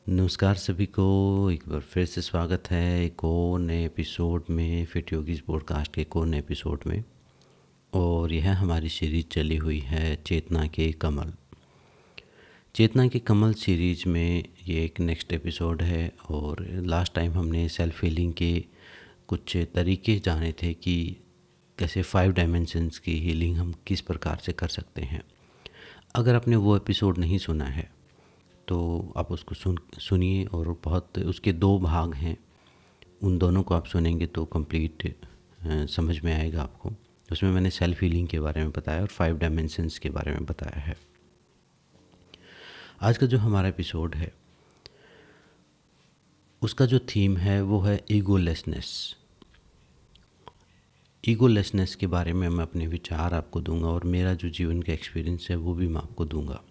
नमस्कार सभी को, एक बार फिर से स्वागत है एक और नए एपिसोड में, फिट योगीज़ पॉडकास्ट के एक और नए एपिसोड में। और यह हमारी सीरीज़ चली हुई है चेतना के कमल। चेतना के कमल सीरीज़ में ये एक नेक्स्ट एपिसोड है। और लास्ट टाइम हमने सेल्फ हीलिंग के कुछ तरीके जाने थे कि कैसे 5 डायमेंशंस की हीलिंग हम किस प्रकार से कर सकते हैं। अगर आपने वो एपिसोड नहीं सुना है तो आप उसको सुनिए। और बहुत उसके 2 भाग हैं, उन दोनों को आप सुनेंगे तो कंप्लीट समझ में आएगा आपको। उसमें मैंने सेल्फ हीलिंग के बारे में बताया और 5 डायमेंशंस के बारे में बताया है। आज का जो हमारा एपिसोड है उसका जो थीम है वो है ईगोलेसनेस। ईगोलेसनेस के बारे में मैं अपने विचार आपको दूंगा और मेरा जो जीवन का एक्सपीरियंस है वो भी मैं आपको दूंगा।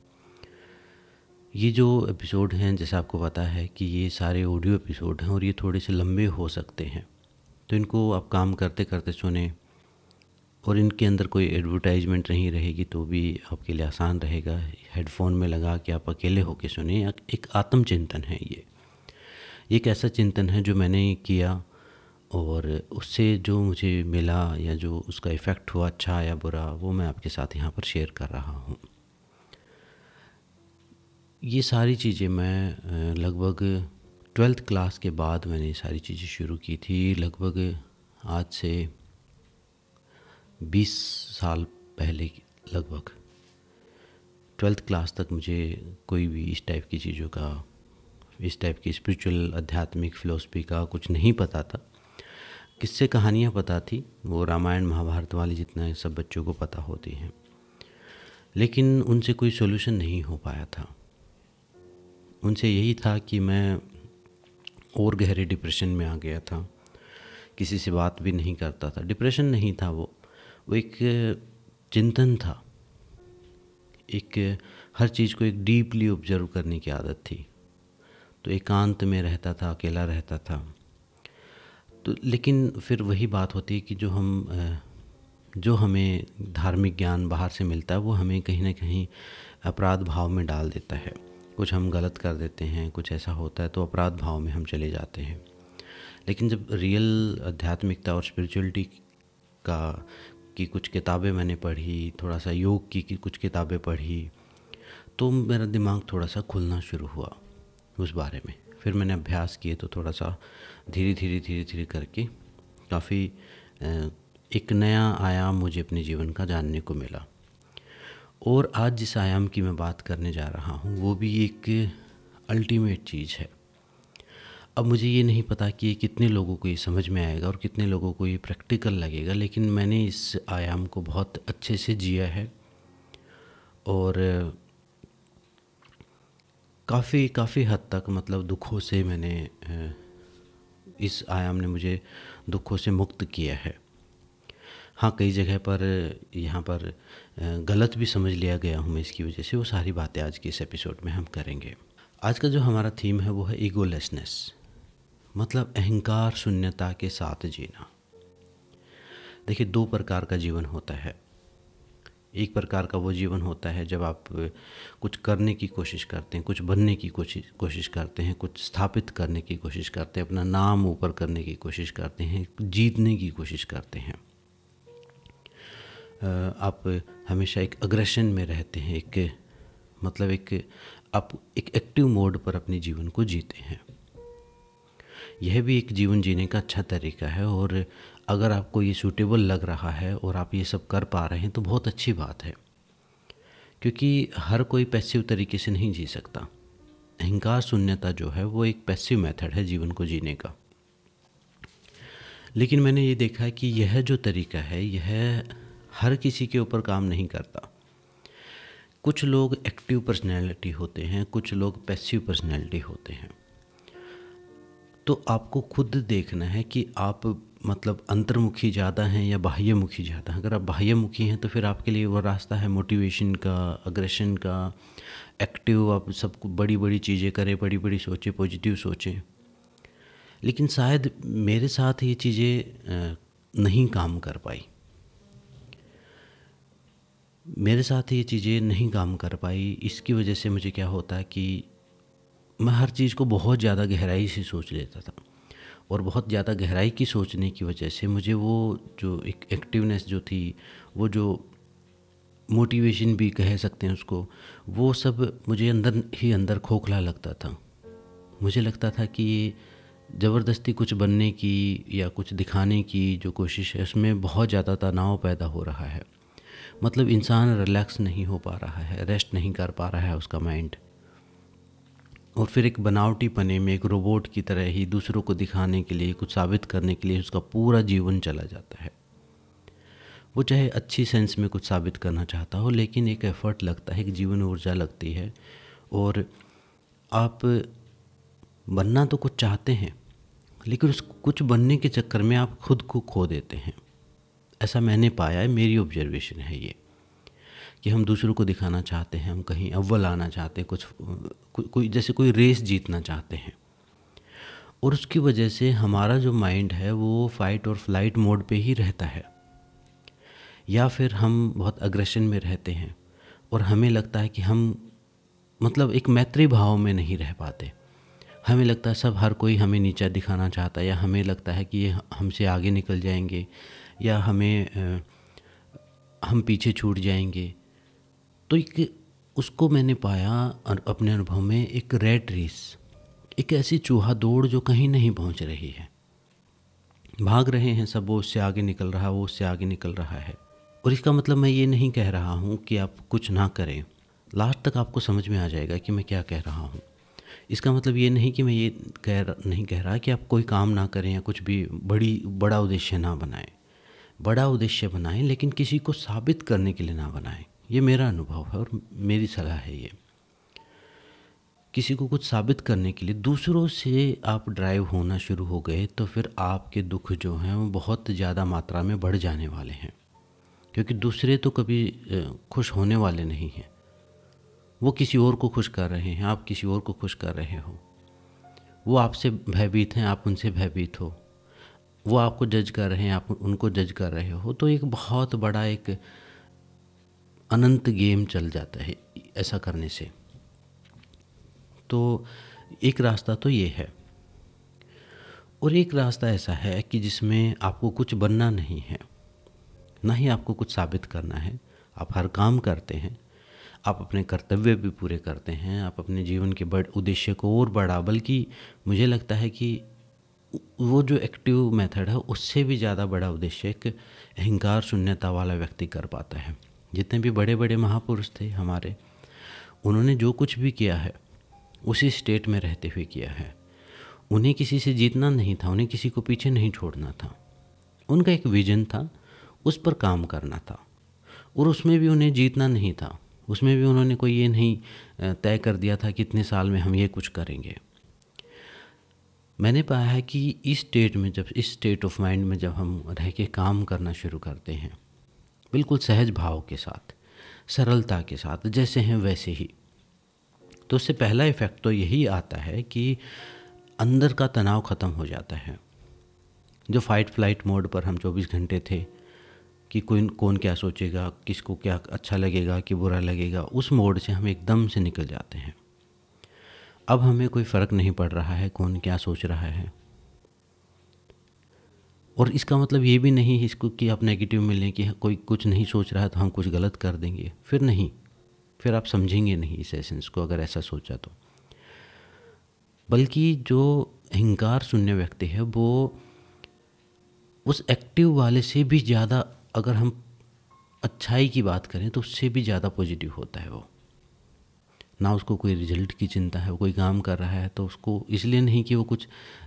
ये जो एपिसोड हैं, जैसा आपको पता है कि ये सारे ऑडियो एपिसोड हैं और ये थोड़े से लंबे हो सकते हैं, तो इनको आप काम करते करते सुने। और इनके अंदर कोई एडवर्टाइजमेंट नहीं रहेगी तो भी आपके लिए आसान रहेगा। हेडफोन में लगा के आप अकेले होके सुने। एक आत्मचिंतन है ये। एक ऐसा चिंतन है जो मैंने किया और उससे जो मुझे मिला या जो उसका इफ़ेक्ट हुआ, अच्छा या बुरा, वो मैं आपके साथ यहाँ पर शेयर कर रहा हूँ। ये सारी चीज़ें मैं लगभग 12th क्लास के बाद मैंने ये सारी चीज़ें शुरू की थी। लगभग आज से 20 साल पहले लगभग 12th क्लास तक मुझे कोई भी इस टाइप की चीज़ों का, इस टाइप की स्पिरिचुअल आध्यात्मिक फ़िलॉसफी का कुछ नहीं पता था। किस्से कहानियाँ पता थी, वो रामायण महाभारत वाली जितना सब बच्चों को पता होती हैं, लेकिन उनसे कोई सोल्यूशन नहीं हो पाया था। उनसे यही था कि मैं और गहरे डिप्रेशन में आ गया था। किसी से बात भी नहीं करता था। डिप्रेशन नहीं था, वो एक चिंतन था। एक हर चीज़ को एक डीपली ऑब्जर्व करने की आदत थी। तो एकांत में रहता था, अकेला रहता था। तो लेकिन फिर वही बात होती है कि जो हमें धार्मिक ज्ञान बाहर से मिलता है वो हमें कहीं ना कहीं अपराध भाव में डाल देता है। कुछ हम गलत कर देते हैं, कुछ ऐसा होता है तो अपराध भाव में हम चले जाते हैं। लेकिन जब रियल आध्यात्मिकता और स्पिरिचुअलिटी का की कुछ किताबें मैंने पढ़ी, थोड़ा सा योग की कुछ किताबें पढ़ी, तो मेरा दिमाग थोड़ा सा खुलना शुरू हुआ उस बारे में। फिर मैंने अभ्यास किए तो थोड़ा सा धीरे धीरे करके काफ़ी एक नया आयाम मुझे अपने जीवन का जानने को मिला। और आज जिस आयाम की मैं बात करने जा रहा हूँ वो भी एक अल्टीमेट चीज़ है। अब मुझे ये नहीं पता कि कितने लोगों को ये समझ में आएगा और कितने लोगों को ये प्रैक्टिकल लगेगा, लेकिन मैंने इस आयाम को बहुत अच्छे से जिया है। और काफ़ी हद तक मतलब दुखों से मैंने इस आयाम ने मुझे दुखों से मुक्त किया है। हाँ, कई जगह पर यहाँ पर गलत भी समझ लिया गया हूँ मैं इसकी वजह से। वो सारी बातें आज के इस एपिसोड में हम करेंगे। आज का जो हमारा थीम है वो है ईगोलेसनेस, मतलब अहंकार शून्यता के साथ जीना। देखिए, 2 प्रकार का जीवन होता है। एक प्रकार का वो जीवन होता है जब आप कुछ करने की कोशिश करते हैं, कुछ बनने की कोशिश करते हैं, कुछ स्थापित करने की कोशिश करते हैं, अपना नाम ऊपर करने की कोशिश करते हैं, जीतने की कोशिश करते हैं। आप हमेशा एक अग्रेशन में रहते हैं, आप एक एक्टिव मोड पर अपने जीवन को जीते हैं। यह भी एक जीवन जीने का अच्छा तरीका है। और अगर आपको ये सूटेबल लग रहा है और आप ये सब कर पा रहे हैं तो बहुत अच्छी बात है, क्योंकि हर कोई पैसिव तरीके से नहीं जी सकता। अहंकार शून्यता जो है वो एक पैसिव मेथड है जीवन को जीने का। लेकिन मैंने ये देखा है कि यह जो तरीका है यह हर किसी के ऊपर काम नहीं करता। कुछ लोग एक्टिव पर्सनैलिटी होते हैं, कुछ लोग पैसिव पर्सनैलिटी होते हैं। तो आपको खुद देखना है कि आप मतलब अंतर्मुखी ज़्यादा हैं या बाह्यमुखी ज़्यादा हैं। अगर आप बाह्यमुखी हैं तो फिर आपके लिए वो रास्ता है मोटिवेशन का, अग्रेशन का, एक्टिव, आप सब बड़ी बड़ी चीज़ें करें, बड़ी बड़ी सोचें, पॉजिटिव सोचें। लेकिन शायद मेरे साथ ये चीज़ें नहीं काम कर पाई। मेरे साथ ये चीज़ें नहीं काम कर पाई। इसकी वजह से मुझे क्या होता है कि मैं हर चीज़ को बहुत ज़्यादा गहराई से सोच लेता था, और बहुत ज़्यादा गहराई की सोचने की वजह से मुझे वो जो एक एक्टिवनेस जो थी, वो जो मोटिवेशन भी कह सकते हैं उसको, वो सब मुझे अंदर ही अंदर खोखला लगता था। मुझे लगता था कि ये ज़बरदस्ती कुछ बनने की या कुछ दिखाने की जो कोशिश है, उसमें बहुत ज़्यादा तनाव पैदा हो रहा है। मतलब इंसान रिलैक्स नहीं हो पा रहा है, रेस्ट नहीं कर पा रहा है उसका माइंड, और फिर एक बनावटी पने में एक रोबोट की तरह ही दूसरों को दिखाने के लिए, कुछ साबित करने के लिए उसका पूरा जीवन चला जाता है। वो चाहे अच्छी सेंस में कुछ साबित करना चाहता हो, लेकिन एक एफ़र्ट लगता है, एक जीवन ऊर्जा लगती है, और आप बनना तो कुछ चाहते हैं, लेकिन उस कुछ बनने के चक्कर में आप खुद को खो देते हैं। ऐसा मैंने पाया है, मेरी ऑब्जर्वेशन है ये, कि हम दूसरों को दिखाना चाहते हैं, हम कहीं अव्वल आना चाहते हैं, कोई जैसे कोई रेस जीतना चाहते हैं, और उसकी वजह से हमारा जो माइंड है वो फ़ाइट और फ्लाइट मोड पे ही रहता है, या फिर हम बहुत अग्रेशन में रहते हैं और हमें लगता है कि हम मतलब एक मैत्री भाव में नहीं रह पाते। हमें लगता है सब हर कोई हमें नीचा दिखाना चाहता है, या हमें लगता है कि ये हमसे आगे निकल जाएंगे, या हम पीछे छूट जाएंगे। तो एक उसको मैंने पाया अपने अनुभव में, एक रैट रेस, एक ऐसी चूहा दौड़ जो कहीं नहीं पहुंच रही है। भाग रहे हैं सब, वो उससे आगे निकल रहा है, वो उससे आगे निकल रहा है। और इसका मतलब मैं ये नहीं कह रहा हूँ कि आप कुछ ना करें, लास्ट तक आपको समझ में आ जाएगा कि मैं क्या कह रहा हूँ। इसका मतलब ये नहीं कि मैं ये नहीं कह रहा कि आप कोई काम ना करें या कुछ भी बड़ा उद्देश्य ना बनाएं। बड़ा उद्देश्य बनाएं, लेकिन किसी को साबित करने के लिए ना बनाएं। ये मेरा अनुभव है और मेरी सलाह है ये। किसी को कुछ साबित करने के लिए दूसरों से आप ड्राइव होना शुरू हो गए, तो फिर आपके दुख जो हैं वो बहुत ज़्यादा मात्रा में बढ़ जाने वाले हैं, क्योंकि दूसरे तो कभी खुश होने वाले नहीं हैं। वो किसी और को खुश कर रहे हैं, आप किसी और को खुश कर रहे हो। वो आपसे भयभीत हैं, आप उनसे भयभीत हो। वो आपको जज कर रहे हैं, आप उनको जज कर रहे हो। तो एक बहुत बड़ा एक अनंत गेम चल जाता है ऐसा करने से। तो एक रास्ता तो ये है, और एक रास्ता ऐसा है कि जिसमें आपको कुछ बनना नहीं है, ना ही आपको कुछ साबित करना है। आप हर काम करते हैं, आप अपने कर्तव्य भी पूरे करते हैं, आप अपने जीवन के बड़े उद्देश्य को और बड़ा, बल्कि मुझे लगता है कि वो जो एक्टिव मेथड है उससे भी ज़्यादा बड़ा उद्देश्य एक अहंकार शून्यता वाला व्यक्ति कर पाता है। जितने भी बड़े बड़े महापुरुष थे हमारे, उन्होंने जो कुछ भी किया है उसी स्टेट में रहते हुए किया है। उन्हें किसी से जीतना नहीं था, उन्हें किसी को पीछे नहीं छोड़ना था। उनका एक विजन था, उस पर काम करना था, और उसमें भी उन्हें जीतना नहीं था। उसमें भी उन्होंने कोई ये नहीं तय कर दिया था कि इतने साल में हम ये कुछ करेंगे। मैंने पाया है कि इस स्टेट ऑफ माइंड में जब हम रह के काम करना शुरू करते हैं, बिल्कुल सहज भाव के साथ, सरलता के साथ, जैसे हैं वैसे ही, तो उससे पहला इफ़ेक्ट तो यही आता है कि अंदर का तनाव ख़त्म हो जाता है। जो फाइट फ्लाइट मोड पर हम 24 घंटे थे कि कौन क्या सोचेगा, किसको क्या अच्छा लगेगा कि बुरा लगेगा, उस मोड से हम एकदम से निकल जाते हैं। अब हमें कोई फ़र्क नहीं पड़ रहा है कौन क्या सोच रहा है। और इसका मतलब ये भी नहीं इसको कि आप नेगेटिव में लें कि कोई कुछ नहीं सोच रहा है तो हम कुछ गलत कर देंगे। फिर नहीं, फिर आप समझेंगे नहीं इस एसेंस को अगर ऐसा सोचा तो। बल्कि जो अहंकार शून्य व्यक्ति है वो उस एक्टिव वाले से भी ज़्यादा, अगर हम अच्छाई की बात करें तो उससे भी ज़्यादा पॉजिटिव होता है। वो ना उसको कोई रिजल्ट की चिंता है, वो कोई काम कर रहा है तो उसको इसलिए नहीं कि वो कुछ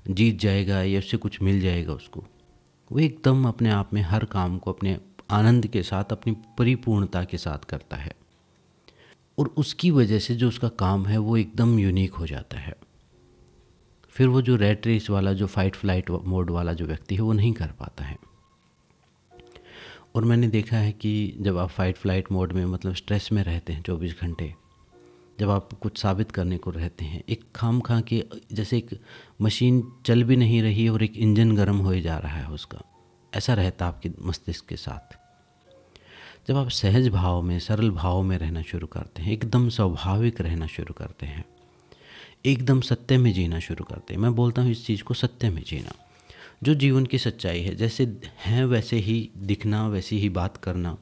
जीत जाएगा या उससे कुछ मिल जाएगा उसको। वो एकदम अपने आप में हर काम को अपने आनंद के साथ, अपनी परिपूर्णता के साथ करता है, और उसकी वजह से जो उसका काम है वो एकदम यूनिक हो जाता है। फिर वो जो रैट रेस वाला, जो फाइट फ्लाइट मोड वाला जो व्यक्ति है वो नहीं कर पाता है। और मैंने देखा है कि जब आप फाइट फ्लाइट मोड में, मतलब स्ट्रेस में रहते हैं 24 घंटे, जब आप कुछ साबित करने को रहते हैं, एक खाम खा के जैसे एक मशीन चल भी नहीं रही है और एक इंजन गर्म हो जा रहा है उसका, ऐसा रहता आपके मस्तिष्क के साथ। जब आप सहज भाव में, सरल भाव में रहना शुरू करते हैं, एकदम स्वाभाविक रहना शुरू करते हैं, एकदम सत्य में जीना शुरू करते हैं। मैं बोलता हूँ इस चीज़ को सत्य में जीना, जो जीवन की सच्चाई है, जैसे हैं वैसे ही दिखना, वैसी ही बात करना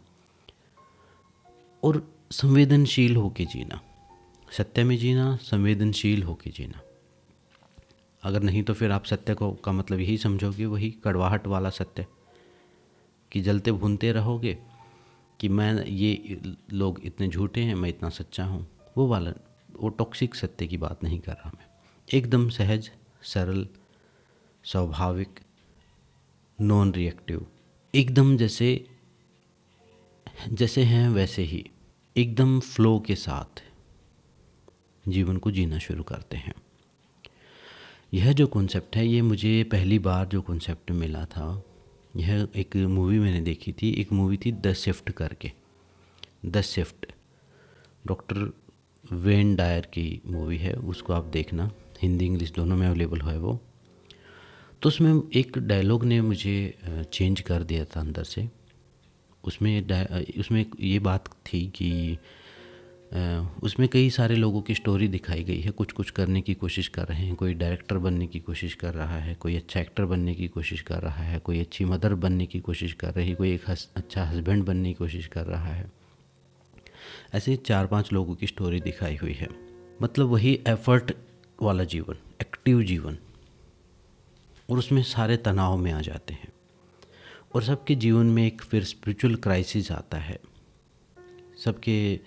और संवेदनशील होके जीना। सत्य में जीना, संवेदनशील होके जीना। अगर नहीं तो फिर आप सत्य को का मतलब यही समझोगे, वही कड़वाहट वाला सत्य, कि जलते भूनते रहोगे कि मैं ये लोग इतने झूठे हैं, मैं इतना सच्चा हूँ। वो वाला, वो टॉक्सिक सत्य की बात नहीं कर रहा मैं। एकदम सहज, सरल, स्वाभाविक, नॉन रिएक्टिव, एकदम जैसे हैं वैसे ही, एकदम फ्लो के साथ जीवन को जीना शुरू करते हैं। यह जो कॉन्सेप्ट है, ये मुझे पहली बार जो कॉन्सेप्ट मिला था, यह एक मूवी मैंने देखी थी। एक मूवी थी द शिफ्ट करके, the shift, doctor Wayne Dyer की मूवी है। उसको आप देखना, हिंदी इंग्लिश दोनों में अवेलेबल है वो। तो उसमें एक डायलॉग ने मुझे चेंज कर दिया था अंदर से। उसमें ये बात थी कि उसमें कई सारे लोगों की स्टोरी दिखाई गई है। कुछ कुछ करने की कोशिश कर रहे हैं, कोई डायरेक्टर बनने की कोशिश कर रहा है, कोई अच्छा एक्टर बनने की कोशिश कर रहा है, कोई अच्छी मदर बनने की कोशिश कर रही है, कोई एक अच्छा हस्बैंड बनने की कोशिश कर रहा है। ऐसे 4-5 लोगों की स्टोरी दिखाई हुई है। मतलब वही एफर्ट वाला जीवन, एक्टिव जीवन, और उसमें सारे तनाव में आ जाते हैं। और सबके जीवन में एक फिर स्पिरिचुअल क्राइसिस आता है। सबके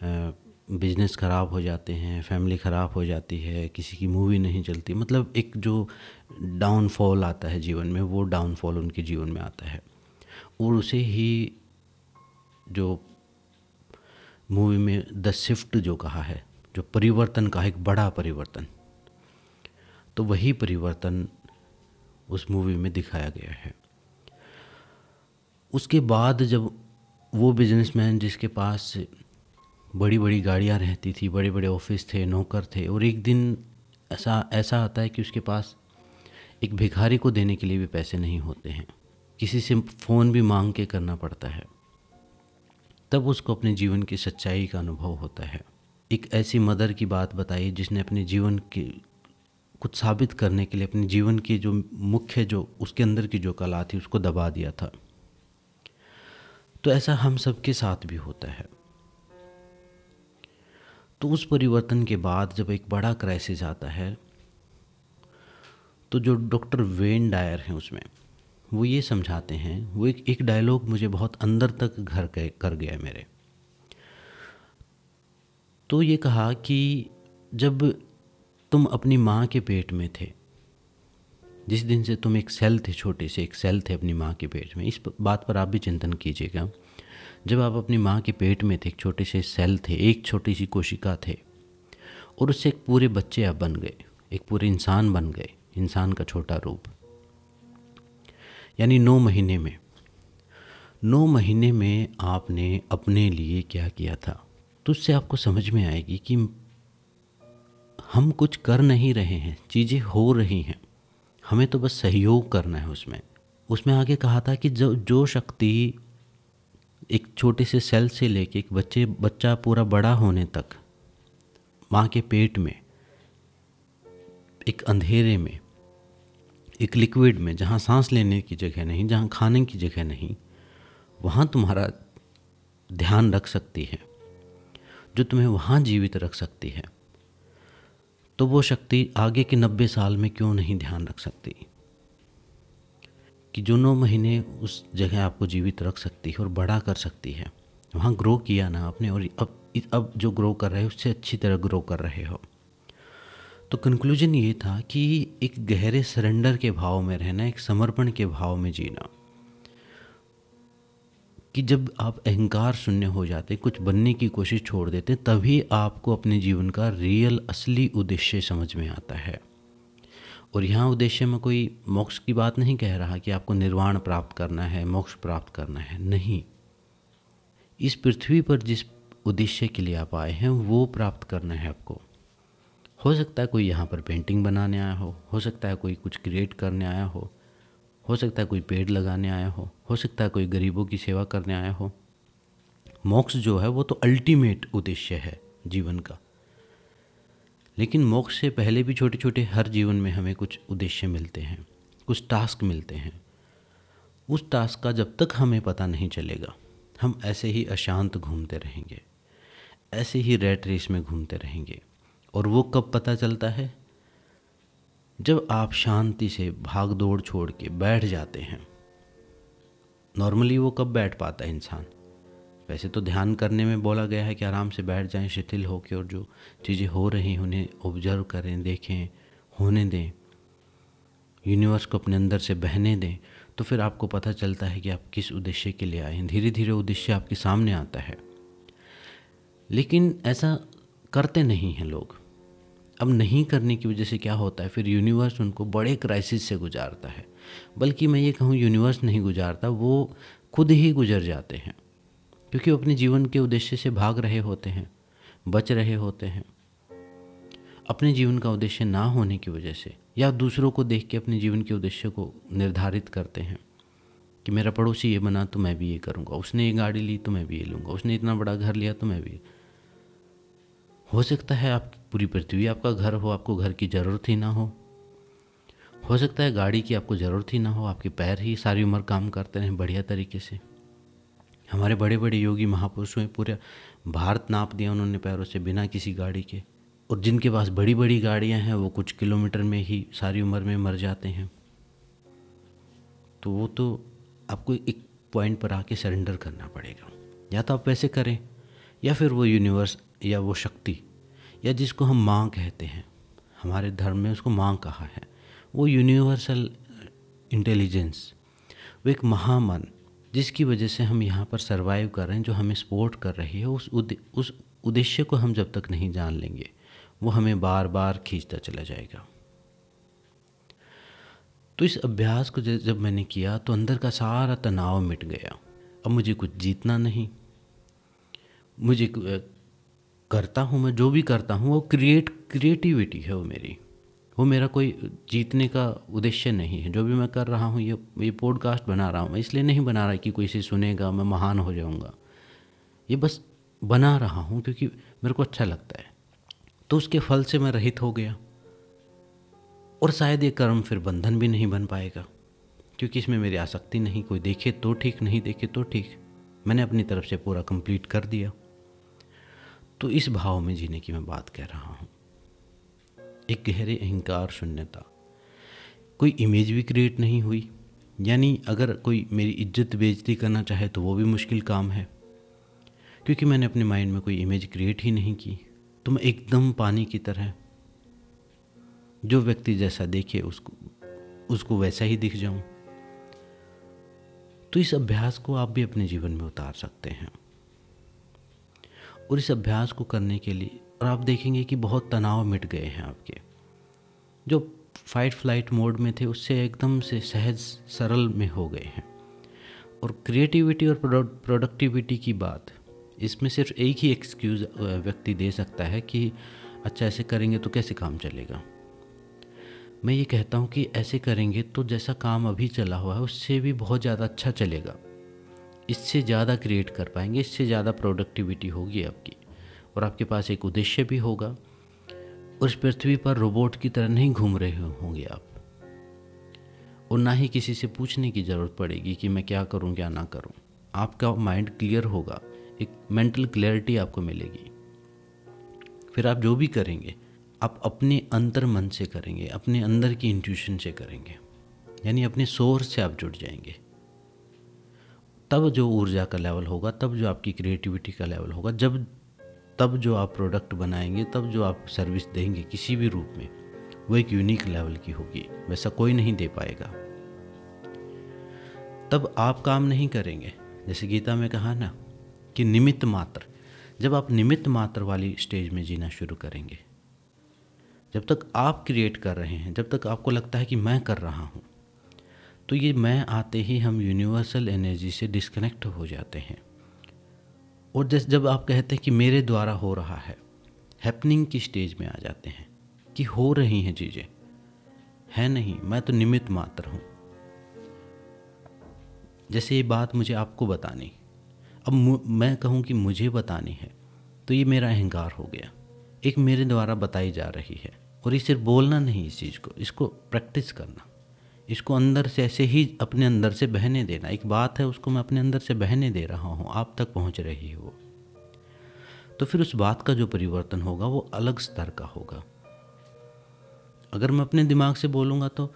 बिजनेस ख़राब हो जाते हैं, फैमिली ख़राब हो जाती है, किसी की मूवी नहीं चलती। मतलब एक जो डाउनफॉल आता है जीवन में, वो डाउनफॉल उनके जीवन में आता है। और उसे ही जो मूवी में द शिफ्ट जो कहा है, जो परिवर्तन का एक बड़ा परिवर्तन, तो वही परिवर्तन उस मूवी में दिखाया गया है। उसके बाद जब वो बिजनेसमैन जिसके पास बड़ी बड़ी गाड़ियाँ रहती थी, बड़े बड़े ऑफिस थे, नौकर थे, और एक दिन ऐसा आता है कि उसके पास एक भिखारी को देने के लिए भी पैसे नहीं होते हैं, किसी से फ़ोन भी मांग के करना पड़ता है। तब उसको अपने जीवन की सच्चाई का अनुभव होता है। एक ऐसी मदर की बात बताई जिसने अपने जीवन के कुछ साबित करने के लिए अपने जीवन की जो मुख्य, जो उसके अंदर की जो कला थी, उसको दबा दिया था। तो ऐसा हम सबके साथ भी होता है। तो उस परिवर्तन के बाद जब एक बड़ा क्राइसिस आता है, तो जो डॉक्टर वेन डायर हैं उसमें वो ये समझाते हैं, वो एक डायलॉग मुझे बहुत अंदर तक घर कर गया मेरे। तो ये कहा कि जब तुम अपनी माँ के पेट में थे, जिस दिन से तुम एक सेल थे, छोटे से एक सेल थे अपनी माँ के पेट में, इस बात पर आप भी चिंतन कीजिएगा। जब आप अपनी माँ के पेट में थे, एक छोटे से सेल थे, एक छोटी सी कोशिका थे, और उससे एक पूरे बच्चे आप बन गए, एक पूरे इंसान बन गए, इंसान का छोटा रूप। यानी 9 महीने में आपने अपने लिए क्या किया था। तो उससे आपको समझ में आएगी कि हम कुछ कर नहीं रहे हैं, चीज़ें हो रही हैं, हमें तो बस सहयोग करना है उसमें आगे कहा था कि जो शक्ति एक छोटे से सेल से लेके एक बच्चा पूरा बड़ा होने तक माँ के पेट में, एक अंधेरे में, एक लिक्विड में, जहाँ सांस लेने की जगह नहीं, जहाँ खाने की जगह नहीं, वहाँ तुम्हारा ध्यान रख सकती है, जो तुम्हें वहाँ जीवित रख सकती है, तो वो शक्ति आगे के 90 साल में क्यों नहीं ध्यान रख सकती, कि जो 9 महीने उस जगह आपको जीवित रख सकती है और बड़ा कर सकती है। वहाँ ग्रो किया ना आपने, और अब जो ग्रो कर रहे हो उससे अच्छी तरह ग्रो कर रहे हो। तो कंक्लूजन ये था कि एक गहरे सरेंडर के भाव में रहना, एक समर्पण के भाव में जीना, कि जब आप अहंकार शून्य हो जाते, कुछ बनने की कोशिश छोड़ देते, तभी आपको अपने जीवन का रियल असली उद्देश्य समझ में आता है। और यहाँ उद्देश्य में कोई मोक्ष की बात नहीं कह रहा कि आपको निर्वाण प्राप्त करना है, मोक्ष प्राप्त करना है, नहीं। इस पृथ्वी पर जिस उद्देश्य के लिए आप आए हैं वो प्राप्त करना है आपको। हो सकता है कोई यहाँ पर पेंटिंग बनाने आया हो सकता है कोई कुछ क्रिएट करने आया हो सकता है कोई पेड़ लगाने आया हो सकता है कोई गरीबों की सेवा करने आया हो। मोक्ष जो है वो तो अल्टीमेट उद्देश्य है जीवन का। लेकिन मोक्ष से पहले भी छोटे छोटे हर जीवन में हमें कुछ उद्देश्य मिलते हैं, कुछ टास्क मिलते हैं। उस टास्क का जब तक हमें पता नहीं चलेगा, हम ऐसे ही अशांत घूमते रहेंगे, ऐसे ही रैट रेस में घूमते रहेंगे। और वो कब पता चलता है? जब आप शांति से भाग दौड़ छोड़ के बैठ जाते हैं। नॉर्मली वो कब बैठ पाता है इंसान? वैसे तो ध्यान करने में बोला गया है कि आराम से बैठ जाएं शिथिल होकर, और जो चीज़ें हो रही हैं उन्हें ऑब्जर्व करें, देखें, होने दें, यूनिवर्स को अपने अंदर से बहने दें। तो फिर आपको पता चलता है कि आप किस उद्देश्य के लिए आए हैं। धीरे धीरे उद्देश्य आपके सामने आता है। लेकिन ऐसा करते नहीं हैं लोग। अब नहीं करने की वजह से क्या होता है, फिर यूनिवर्स उनको बड़े क्राइसिस से गुजारता है। बल्कि मैं ये कहूँ, यूनिवर्स नहीं गुजारता, वो खुद ही गुजर जाते हैं, क्योंकि वो अपने जीवन के उद्देश्य से भाग रहे होते हैं, बच रहे होते हैं। अपने जीवन का उद्देश्य ना होने की वजह से, या दूसरों को देख के अपने जीवन के उद्देश्य को निर्धारित करते हैं कि मेरा पड़ोसी ये बना तो मैं भी ये करूँगा, उसने ये गाड़ी ली तो मैं भी ये लूँगा, उसने इतना बड़ा घर लिया तो मैं भी। हो सकता है आप पूरी पृथ्वी आपका घर हो, आपको घर की ज़रूरत ही ना हो सकता है गाड़ी की आपको ज़रूरत ही ना हो, आपके पैर ही सारी उम्र काम करते रहें बढ़िया तरीके से। हमारे बड़े बड़े योगी महापुरुषों ने पूरा भारत नाप दिया उन्होंने पैरों से, बिना किसी गाड़ी के। और जिनके पास बड़ी बड़ी गाड़ियां हैं वो कुछ किलोमीटर में ही सारी उम्र में मर जाते हैं। तो वो तो आपको एक पॉइंट पर आके सरेंडर करना पड़ेगा। या तो आप वैसे करें, या फिर वो यूनिवर्स या वो शक्ति, या जिसको हम माँ कहते हैं, हमारे धर्म में उसको माँ कहा है, वो यूनिवर्सल इंटेलिजेंस, वो एक महामन जिसकी वजह से हम यहाँ पर सरवाइव कर रहे हैं, जो हमें सपोर्ट कर रही है, उस उद्देश्य को हम जब तक नहीं जान लेंगे, वो हमें बार बार खींचता चला जाएगा। तो इस अभ्यास को जब मैंने किया तो अंदर का सारा तनाव मिट गया। अब मुझे कुछ जीतना नहीं, मुझे करता हूँ मैं जो भी करता हूँ वो क्रिएटिविटी है, वो मेरा कोई जीतने का उद्देश्य नहीं है। जो भी मैं कर रहा हूँ, ये पॉडकास्ट बना रहा हूँ, मैं इसलिए नहीं बना रहा कि कोई इसे सुनेगा, मैं महान हो जाऊँगा। ये बस बना रहा हूँ क्योंकि मेरे को अच्छा लगता है। तो उसके फल से मैं रहित हो गया, और शायद ये कर्म फिर बंधन भी नहीं बन पाएगा, क्योंकि इसमें मेरी आसक्ति नहीं। कोई देखे तो ठीक, नहीं देखे तो ठीक, मैंने अपनी तरफ से पूरा कंप्लीट कर दिया। तो इस भाव में जीने की मैं बात कह रहा हूँ। एक गहरे अहंकार शून्यता, कोई इमेज भी क्रिएट नहीं हुई। यानी अगर कोई मेरी इज्जत बेइज्जती करना चाहे तो वो भी मुश्किल काम है, क्योंकि मैंने अपने माइंड में कोई इमेज क्रिएट ही नहीं की। तो मैं एकदम पानी की तरह, जो व्यक्ति जैसा देखे उसको वैसा ही दिख जाऊं। तो इस अभ्यास को आप भी अपने जीवन में उतार सकते हैं। और इस अभ्यास को करने के लिए, और आप देखेंगे कि बहुत तनाव मिट गए हैं आपके, जो फाइट फ्लाइट मोड में थे उससे एकदम से सहज सरल में हो गए हैं। और क्रिएटिविटी और प्रोडक्टिविटी की बात, इसमें सिर्फ एक ही एक्सक्यूज़ व्यक्ति दे सकता है कि अच्छा ऐसे करेंगे तो कैसे काम चलेगा। मैं ये कहता हूँ कि ऐसे करेंगे तो जैसा काम अभी चला हुआ है उससे भी बहुत ज़्यादा अच्छा चलेगा, इससे ज़्यादा क्रिएट कर पाएंगे, इससे ज़्यादा प्रोडक्टिविटी होगी आपकी, और आपके पास एक उद्देश्य भी होगा। और इस पृथ्वी पर रोबोट की तरह नहीं घूम रहे होंगे आप, और ना ही किसी से पूछने की ज़रूरत पड़ेगी कि मैं क्या करूं क्या ना करूं। आपका माइंड क्लियर होगा, एक मेंटल क्लैरिटी आपको मिलेगी। फिर आप जो भी करेंगे आप अपने अंतर मन से करेंगे, अपने अंदर की इंट्यूशन से करेंगे, यानी अपने सोर्स से आप जुड़ जाएंगे। तब जो ऊर्जा का लेवल होगा, तब जो आपकी क्रिएटिविटी का लेवल होगा, तब जो आप प्रोडक्ट बनाएंगे, तब जो आप सर्विस देंगे किसी भी रूप में, वो एक यूनिक लेवल की होगी, वैसा कोई नहीं दे पाएगा। तब आप काम नहीं करेंगे, जैसे गीता में कहा ना कि निमित्त मात्र। जब आप निमित्त मात्र वाली स्टेज में जीना शुरू करेंगे, जब तक आप क्रिएट कर रहे हैं, जब तक आपको लगता है कि मैं कर रहा हूँ, तो ये मैं आते ही हम यूनिवर्सल एनर्जी से डिस्कनेक्ट हो जाते हैं। और जब आप कहते हैं कि मेरे द्वारा हो रहा है, हैपनिंग की स्टेज में आ जाते हैं कि हो रही हैं चीज़ें, है नहीं, मैं तो निमित्त मात्र हूँ। जैसे ये बात मुझे आपको बतानी, अब मैं कहूँ कि मुझे बतानी है, तो ये मेरा अहंकार हो गया एक मेरे द्वारा बताई जा रही है। और ये सिर्फ बोलना नहीं, इस चीज़ को, इसको प्रैक्टिस करना, इसको अंदर से ऐसे ही अपने अंदर से बहने देना। एक बात है, उसको मैं अपने अंदर से बहने दे रहा हूँ, आप तक पहुँच रही है वो। तो फिर उस बात का जो परिवर्तन होगा वो अलग स्तर का होगा। अगर मैं अपने दिमाग से बोलूँगा तो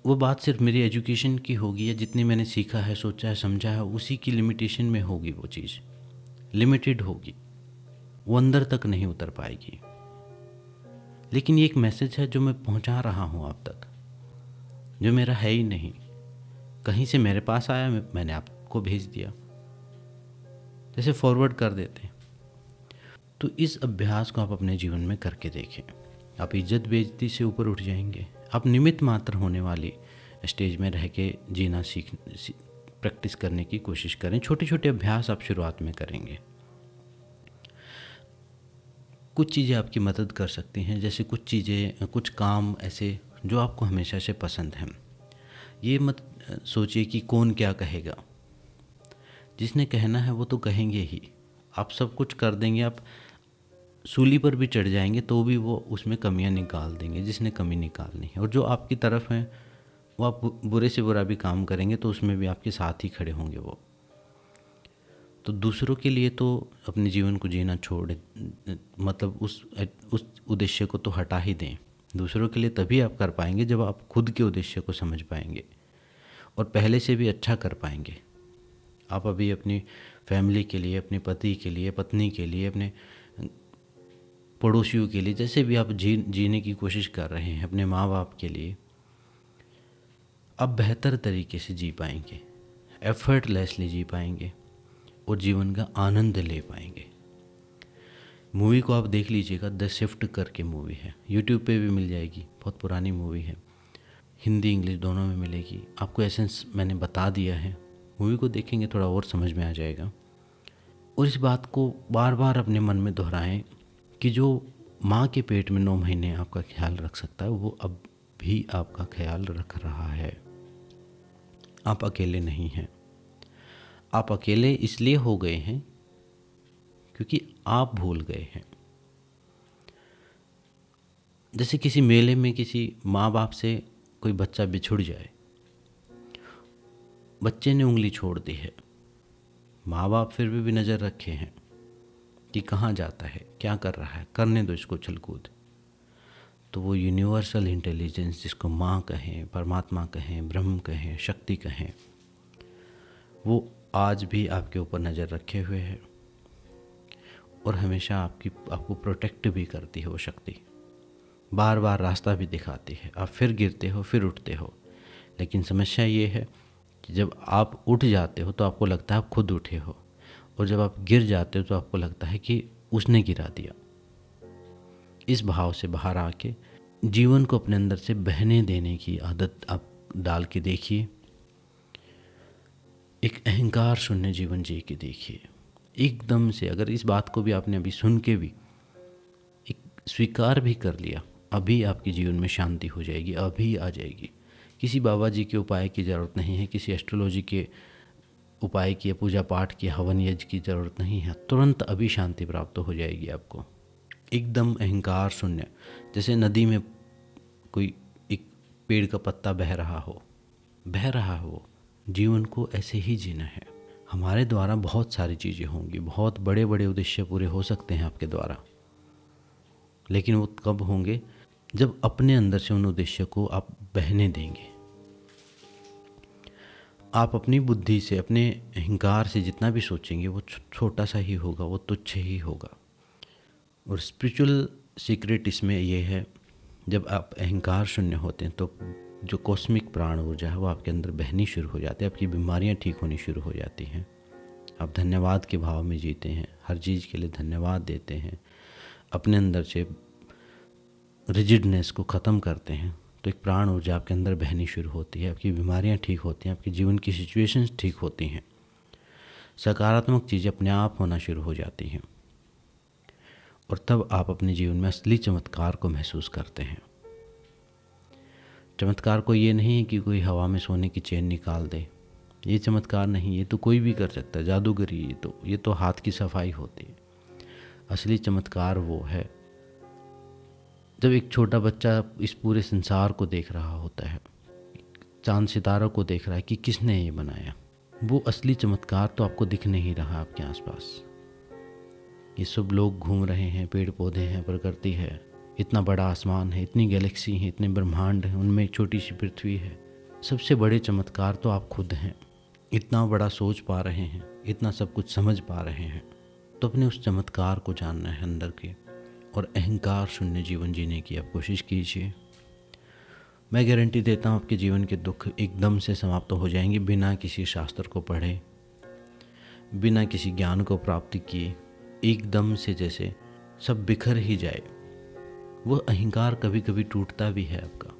वो बात सिर्फ मेरी एजुकेशन की होगी, या जितनी मैंने सीखा है, सोचा है, समझा है, उसी की लिमिटेशन में होगी। वो चीज़ लिमिटेड होगी, वो अंदर तक नहीं उतर पाएगी। लेकिन ये एक मैसेज है जो मैं पहुंचा रहा हूं आप तक, जो मेरा है ही नहीं, कहीं से मेरे पास आया, मैंने आपको भेज दिया, जैसे फॉरवर्ड कर देते हैं। तो इस अभ्यास को आप अपने जीवन में करके देखें। आप इज्जत बेइज्जती से ऊपर उठ जाएंगे। आप निमित्त मात्र होने वाली स्टेज में रह के जीना प्रैक्टिस करने की कोशिश करें। छोटे छोटे अभ्यास आप शुरुआत में करेंगे। कुछ चीज़ें आपकी मदद कर सकती हैं, जैसे कुछ चीज़ें, कुछ काम ऐसे जो आपको हमेशा से पसंद हैं। ये मत सोचिए कि कौन क्या कहेगा, जिसने कहना है वो तो कहेंगे ही। आप सब कुछ कर देंगे, आप सूली पर भी चढ़ जाएंगे तो भी वो उसमें कमियां निकाल देंगे, जिसने कमी निकालनी है। और जो आपकी तरफ हैं वो आप बुरे से बुरा भी काम करेंगे तो उसमें भी आपके साथ ही खड़े होंगे वो। तो दूसरों के लिए तो अपने जीवन को जीना छोड़, मतलब उस उद्देश्य को तो हटा ही दें। दूसरों के लिए तभी आप कर पाएंगे जब आप खुद के उद्देश्य को समझ पाएंगे और पहले से भी अच्छा कर पाएंगे। आप अभी अपनी फैमिली के लिए, अपने पति के लिए, पत्नी के लिए, अपने पड़ोसियों के लिए, जैसे भी आप जीने की कोशिश कर रहे हैं, अपने माँ बाप के लिए, आप बेहतर तरीके से जी पाएंगे, एफर्टलेसली जी पाएंगे और जीवन का आनंद ले पाएंगे। मूवी को आप देख लीजिएगा, द शिफ्ट करके मूवी है, यूट्यूब पे भी मिल जाएगी, बहुत पुरानी मूवी है, हिंदी इंग्लिश दोनों में मिलेगी। आपको एसेंस मैंने बता दिया है, मूवी को देखेंगे थोड़ा और समझ में आ जाएगा। और इस बात को बार बार अपने मन में दोहराएं कि जो माँ के पेट में 9 महीने आपका ख्याल रख सकता है, वो अब भी आपका ख्याल रख रहा है। आप अकेले नहीं हैं। आप अकेले इसलिए हो गए हैं क्योंकि आप भूल गए हैं। जैसे किसी मेले में किसी माँ बाप से कोई बच्चा बिछुड़ जाए, बच्चे ने उंगली छोड़ दी है, माँ बाप फिर भी नज़र रखे हैं कि कहाँ जाता है, क्या कर रहा है, करने दो इसको उछल-कूद। तो वो यूनिवर्सल इंटेलिजेंस, जिसको माँ कहें, परमात्मा कहें, ब्रह्म कहें, शक्ति कहें, वो आज भी आपके ऊपर नज़र रखे हुए है और हमेशा आपको प्रोटेक्ट भी करती है वो शक्ति। बार बार रास्ता भी दिखाती है। आप फिर गिरते हो, फिर उठते हो, लेकिन समस्या ये है कि जब आप उठ जाते हो तो आपको लगता है आप खुद उठे हो, और जब आप गिर जाते हो तो आपको लगता है कि उसने गिरा दिया। इस भाव से बाहर आके जीवन को अपने अंदर से बहने देने की आदत आप डाल के देखिए। एक अहंकार शून्य जीवन जी के देखिए एकदम से। अगर इस बात को भी आपने अभी सुन के भी एक स्वीकार भी कर लिया, अभी आपके जीवन में शांति हो जाएगी, अभी आ जाएगी। किसी बाबा जी के उपाय की ज़रूरत नहीं है, किसी एस्ट्रोलॉजी के उपाय की, पूजा पाठ की, हवन यज्ञ की ज़रूरत नहीं है। तुरंत अभी शांति प्राप्त हो जाएगी आपको, एकदम अहंकार शून्य। जैसे नदी में कोई एक पेड़ का पत्ता बह रहा हो, जीवन को ऐसे ही जीना है। हमारे द्वारा बहुत सारी चीज़ें होंगी, बहुत बड़े बड़े उद्देश्य पूरे हो सकते हैं आपके द्वारा, लेकिन वो कब होंगे जब अपने अंदर से उन उद्देश्य को आप बहने देंगे। आप अपनी बुद्धि से, अपने अहंकार से जितना भी सोचेंगे वो छोटा सा ही होगा, वो तुच्छ ही होगा। और स्पिरिचुअल सीक्रेट इसमें ये है, जब आप अहंकार शून्य होते हैं तो जो कॉस्मिक प्राण ऊर्जा है वो आपके अंदर बहनी शुरू हो जाती है, आपकी बीमारियां ठीक होनी शुरू हो जाती हैं। आप धन्यवाद के भाव में जीते हैं, हर चीज़ के लिए धन्यवाद देते हैं, अपने अंदर से रिजिडनेस को ख़त्म करते हैं, तो एक प्राण ऊर्जा आपके अंदर बहनी शुरू होती है, आपकी बीमारियां ठीक होती हैं, आपकी जीवन की सिचुएशंस ठीक होती हैं, सकारात्मक चीज़ें अपने आप होना शुरू हो जाती हैं, और तब आप अपने जीवन में असली चमत्कार को महसूस करते हैं। चमत्कार को ये नहीं है कि कोई हवा में सोने की चेन निकाल दे, ये चमत्कार नहीं, ये तो कोई भी कर सकता है, जादूगरी। ये तो हाथ की सफाई होती है। असली चमत्कार वो है जब एक छोटा बच्चा इस पूरे संसार को देख रहा होता है, चांद सितारों को देख रहा है कि किसने ये बनाया। वो असली चमत्कार तो आपको दिख नहीं रहा आपके आसपास। ये सब लोग घूम रहे हैं, पेड़ पौधे हैं, प्रकृति है, इतना बड़ा आसमान है, इतनी गैलेक्सी है, इतने ब्रह्मांड हैं, उनमें एक छोटी सी पृथ्वी है। सबसे बड़े चमत्कार तो आप खुद हैं। इतना बड़ा सोच पा रहे हैं, इतना सब कुछ समझ पा रहे हैं, तो अपने उस चमत्कार को जानना है अंदर के, और अहंकार शून्य जीवन जीने की आप कोशिश कीजिए। मैं गारंटी देता हूँ आपके जीवन के दुख एकदम से समाप्त हो जाएंगे, बिना किसी शास्त्र को पढ़े, बिना किसी ज्ञान को प्राप्ति किए, एकदम से जैसे सब बिखर ही जाए। वो अहंकार कभी कभी टूटता भी है आपका,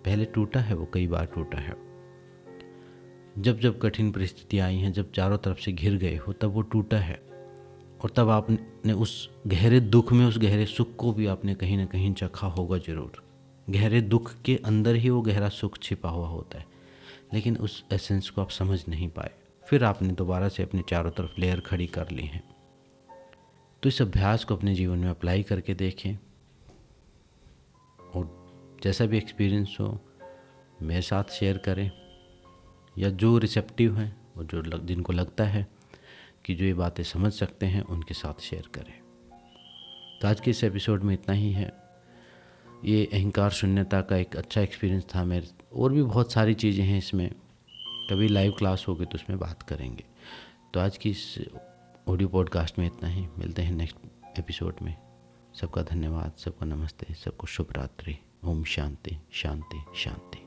पहले टूटा है, वो कई बार टूटा है। जब जब कठिन परिस्थितियाँ आई हैं, जब चारों तरफ से घिर गए हो, तब वो टूटा है। और तब आपने उस गहरे दुख में उस गहरे सुख को भी आपने कहीं ना कहीं चखा होगा ज़रूर। गहरे दुख के अंदर ही वो गहरा सुख छिपा हुआ होता है, लेकिन उस एसेंस को आप समझ नहीं पाए। फिर आपने दोबारा से अपने चारों तरफ लेयर खड़ी कर ली हैं। तो इस अभ्यास को अपने जीवन में अप्लाई करके देखें, और जैसा भी एक्सपीरियंस हो मेरे साथ शेयर करें, या जो रिसेप्टिव हैं और जिनको लगता है कि जो ये बातें समझ सकते हैं उनके साथ शेयर करें। तो आज के इस एपिसोड में इतना ही है। ये अहंकार शून्यता का एक अच्छा एक्सपीरियंस था मेरे, और भी बहुत सारी चीज़ें हैं इसमें, कभी लाइव क्लास होगी तो उसमें बात करेंगे। तो आज की इस ऑडियो पॉडकास्ट में इतना ही, मिलते हैं नेक्स्ट एपिसोड में। सबका धन्यवाद, सबको नमस्ते, सबको शुभ रात्रि। ओम शांति शांति शांति।